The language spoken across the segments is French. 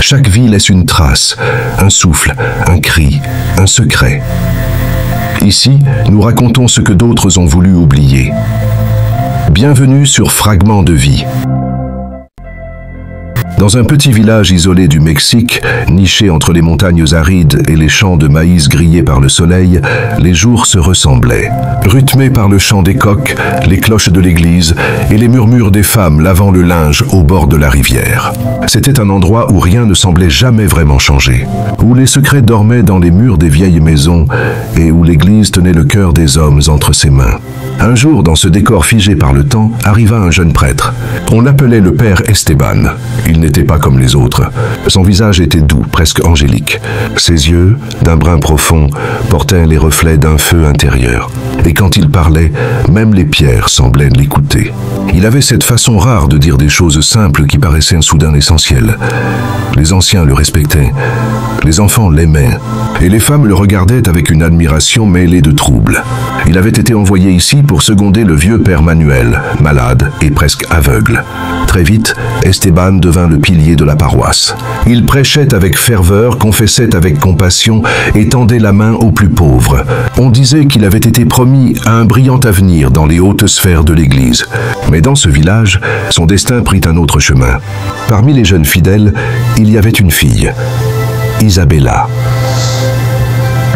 Chaque vie laisse une trace, un souffle, un cri, un secret. Ici, nous racontons ce que d'autres ont voulu oublier. Bienvenue sur Fragments de vie. Dans un petit village isolé du Mexique, niché entre les montagnes arides et les champs de maïs grillés par le soleil, les jours se ressemblaient. Rythmés par le chant des coqs, les cloches de l'église et les murmures des femmes lavant le linge au bord de la rivière. C'était un endroit où rien ne semblait jamais vraiment changer, où les secrets dormaient dans les murs des vieilles maisons et où l'église tenait le cœur des hommes entre ses mains. Un jour, dans ce décor figé par le temps, arriva un jeune prêtre. On l'appelait le père Esteban. Il n'était pas comme les autres. Son visage était doux, presque angélique. Ses yeux, d'un brun profond, portaient les reflets d'un feu intérieur. Et quand il parlait, même les pierres semblaient l'écouter. Il avait cette façon rare de dire des choses simples qui paraissaient soudain essentielles. Les anciens le respectaient, les enfants l'aimaient, et les femmes le regardaient avec une admiration mêlée de trouble. Il avait été envoyé ici pour seconder le vieux père Manuel, malade et presque aveugle. Très vite, Esteban devint le pilier de la paroisse. Il prêchait avec ferveur, confessait avec compassion et tendait la main aux plus pauvres. On disait qu'il avait été promis à un brillant avenir dans les hautes sphères de l'Église. Mais dans ce village, son destin prit un autre chemin. Parmi les jeunes fidèles, il y avait une fille, Isabella.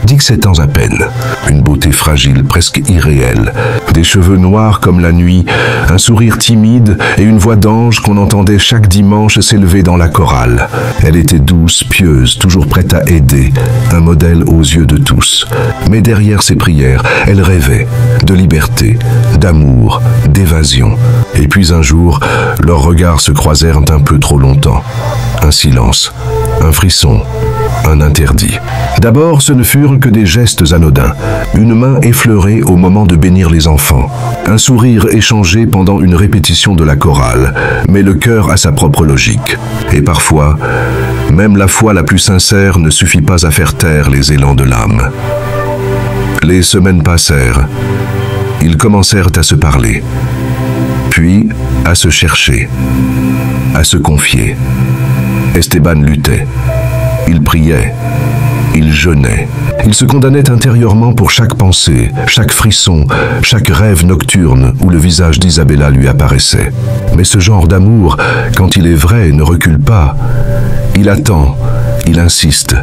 17 ans à peine, une beauté fragile, presque irréelle, des cheveux noirs comme la nuit, un sourire timide et une voix d'ange qu'on entendait chaque dimanche s'élever dans la chorale. Elle était douce, pieuse, toujours prête à aider, un modèle aux yeux de tous. Mais derrière ses prières, elle rêvait de liberté, d'amour, d'évasion. Et puis un jour, leurs regards se croisèrent un peu trop longtemps. Un silence, un frisson, un interdit. D'abord, ce ne furent que des gestes anodins. Une main effleurée au moment de bénir les enfants. Un sourire échangé pendant une répétition de la chorale. Mais le cœur a sa propre logique. Et parfois, même la foi la plus sincère ne suffit pas à faire taire les élans de l'âme. Les semaines passèrent. Ils commencèrent à se parler. Puis, à se chercher. À se confier. Esteban luttait. Il priait, il jeûnait. Il se condamnait intérieurement pour chaque pensée, chaque frisson, chaque rêve nocturne où le visage d'Isabella lui apparaissait. Mais ce genre d'amour, quand il est vrai, ne recule pas. Il attend, il insiste,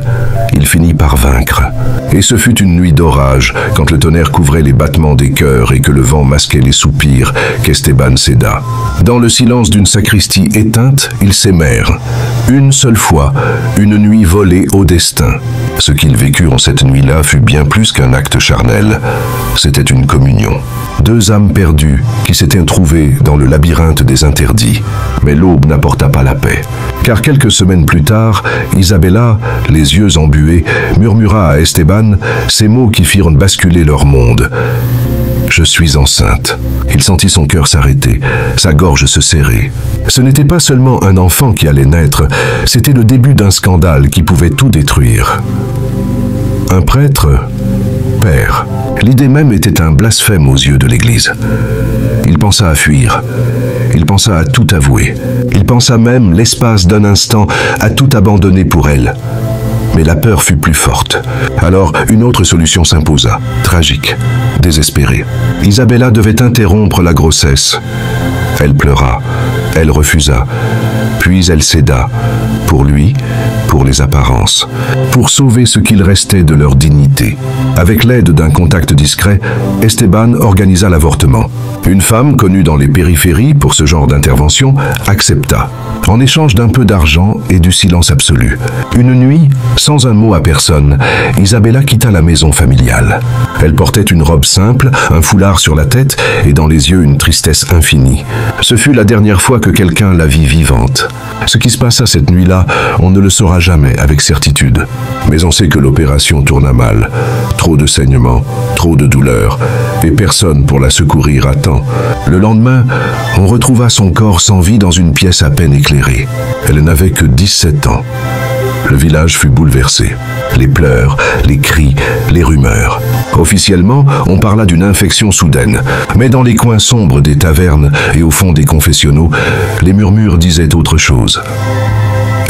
il finit par vaincre. Et ce fut une nuit d'orage, quand le tonnerre couvrait les battements des cœurs et que le vent masquait les soupirs, qu'Esteban céda. Dans le silence d'une sacristie éteinte, ils s'aimèrent. Une seule fois, une nuit volée au destin. Ce qu'ils vécurent en cette nuit-là fut bien plus qu'un acte charnel. C'était une communion. Deux âmes perdues qui s'étaient trouvées dans le labyrinthe des interdits. Mais l'aube n'apporta pas la paix. Car quelques semaines plus tard, Isabella, les yeux embués, murmura à Esteban ces mots qui firent basculer leur monde. « Je suis enceinte ». Il sentit son cœur s'arrêter, sa gorge se serrer. Ce n'était pas seulement un enfant qui allait naître, c'était le début d'un scandale qui pouvait tout détruire. Un prêtre, père. L'idée même était un blasphème aux yeux de l'Église. Il pensa à fuir. Il pensa à tout avouer. Il pensa même, l'espace d'un instant, à tout abandonner pour elle. Mais la peur fut plus forte. Alors, une autre solution s'imposa, tragique, désespérée. Isabella devait interrompre la grossesse. Elle pleura, elle refusa, puis elle céda, pour lui, pour les apparences, pour sauver ce qu'il restait de leur dignité. Avec l'aide d'un contact discret, Esteban organisa l'avortement. Une femme connue dans les périphéries pour ce genre d'intervention accepta, en échange d'un peu d'argent et du silence absolu. Une nuit, sans un mot à personne, Isabella quitta la maison familiale. Elle portait une robe simple, un foulard sur la tête et dans les yeux une tristesse infinie. Ce fut la dernière fois que quelqu'un la vit vivante. Ce qui se passa cette nuit-là, on ne le saura jamais avec certitude. Mais on sait que l'opération tourna mal. Trop de saignements, trop de douleurs, et personne pour la secourir à temps. Le lendemain, on retrouva son corps sans vie dans une pièce à peine éclairée. Elle n'avait que 17 ans. Le village fut bouleversé. Les pleurs, les cris, les rumeurs. Officiellement, on parla d'une infection soudaine. Mais dans les coins sombres des tavernes et au fond des confessionnaux, les murmures disaient autre chose.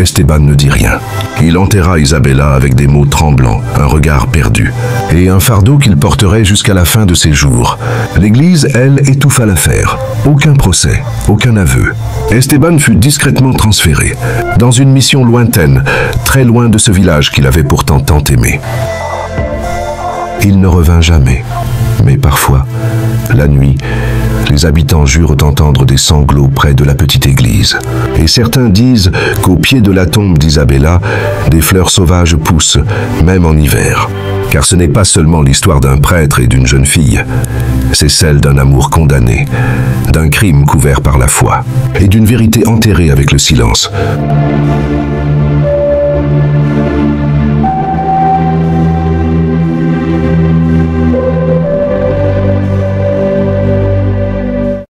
Esteban ne dit rien. Il enterra Isabella avec des mots tremblants, un regard perdu, et un fardeau qu'il porterait jusqu'à la fin de ses jours. L'Église, elle, étouffa l'affaire. Aucun procès, aucun aveu. Esteban fut discrètement transféré, dans une mission lointaine, très loin de ce village qu'il avait pourtant tant aimé. Il ne revint jamais, mais parfois, la nuit, les habitants jurent entendre des sanglots près de la petite église. Et certains disent qu'au pied de la tombe d'Isabella, des fleurs sauvages poussent, même en hiver. Car ce n'est pas seulement l'histoire d'un prêtre et d'une jeune fille, c'est celle d'un amour condamné, d'un crime couvert par la foi, et d'une vérité enterrée avec le silence.